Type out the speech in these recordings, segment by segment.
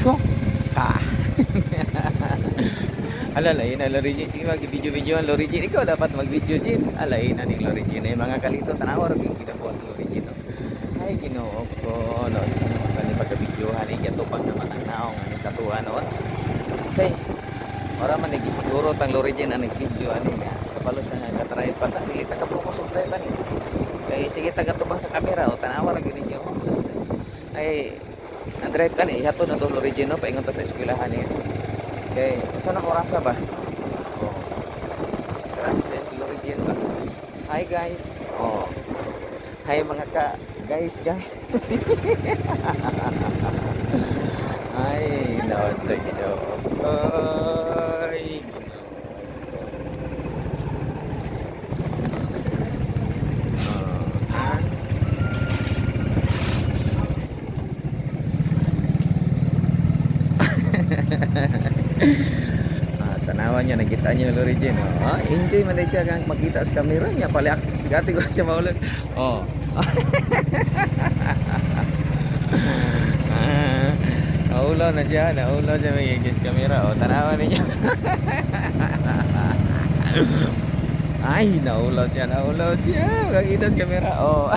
mo? Ka. Alalain na Lorigin. Sige mag-video-video ang Lorigin. Ikaw dapat mag-video din. Alain na ning Lorigin. Ay mga kalito. Tanawa rin yung ginabuhat ng Lorigin. No? Ay ginoo ko. No? Sa naman ka ni pagka-videohan. Ay katupang naman ang naong. Ano sa tuwa noon. Okay. Ora man nagisiguro tang Lorigin ang nag-video. Ano nga. Kapalos na nga. Katrahin pa. Dili taka-focus ang drive. Kaya sige taga-tubang sa camera. O tanawa rin ninyo. Ay na-drive ka ni. Ihato na itong Lorigin. No? Paingon ta sa eskwelahan niya. Okay, saan ang oras na ba? Oh. Lorigin ba? Hi guys. Oh. Hi mga guys. Ay, naon sa Ginoo. Ay, tanawan niya, nakita niyo yung Lorigin. Enjoy man siya kang makita sa camera niya. Pala gati ko siya maulan. Oh. Naulaw na siya. Naulaw siya magigis camera. Oh, tanawan niya. Ay, naulaw siya. Naulaw siya. Makita sa camera. Oh.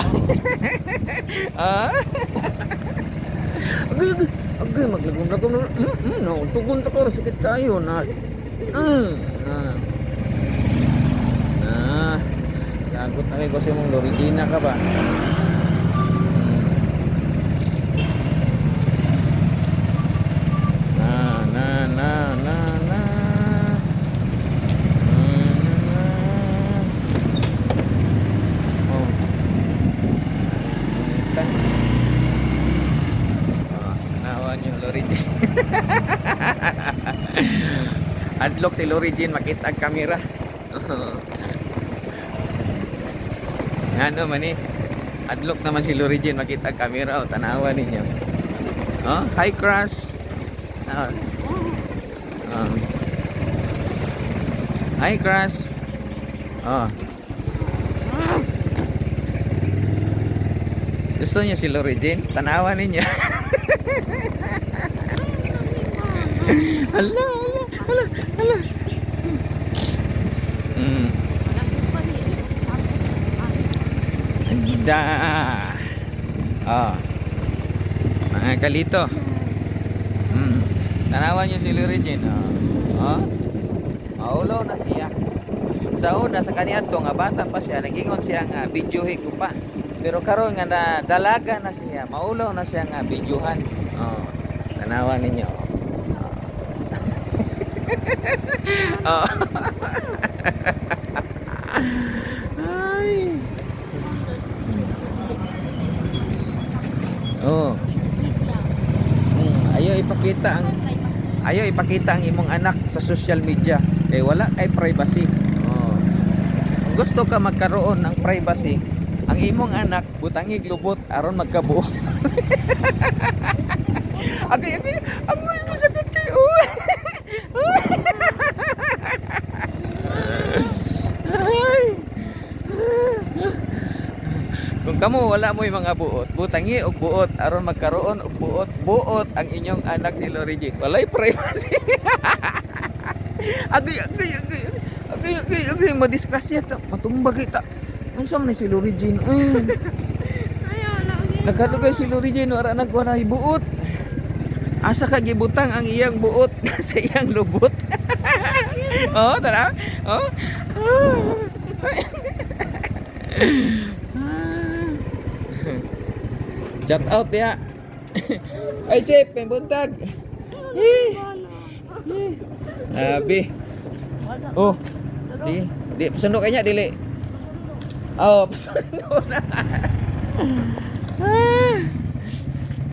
Agay, maglagom-lagom na. No, tugon ta ko. Sakit tayo na. Lagot na kayo kasi mong Lorigina ka ba? Adlock si Lorigin makita ang camera. Ano man eh. Adlock naman si Lorigin makita ang camera. O, tanawa ninyo. Oh, hi Crush. Hi Crush. Oh. Gusto niyo si Lorigin? Tanawa ninyo. Hala. Anda. Mga kalito. Tanawan niyo si Lorigin. Maulo na siya. Sa una sa kaniadto nga bata pa siya, nagingon siya nga videohin ko pa. Pero karon nga na dalaga na siya, maulo na siya nga videohan. Tanawan ninyo. Ay. Ayaw ipakita ang imong anak sa social media kay wala kay privacy. Kung gusto ka magkaroon ng privacy, ang imong anak butangig lubot aron magkabuo. Agay, amoy mo sakit kayo. Kung kamo wala mo yung mga buot, butangi og buot aron magkaroon og buot ang inyong anak si Lorigin. Walay privacy. Agay, madisgrasya ta, matumbag kita. Unsa man si Lorigin? Nagkalugay si Lorigin wala nagwala buot. Asa ka gibutang ang iyang buot sa iyang lubot. Oh, tara. Oh. Shout out ya. Ay Chip, may buntag. Abi. Oh. Sige, di pasundok kanya dili. Oh, pasundok na.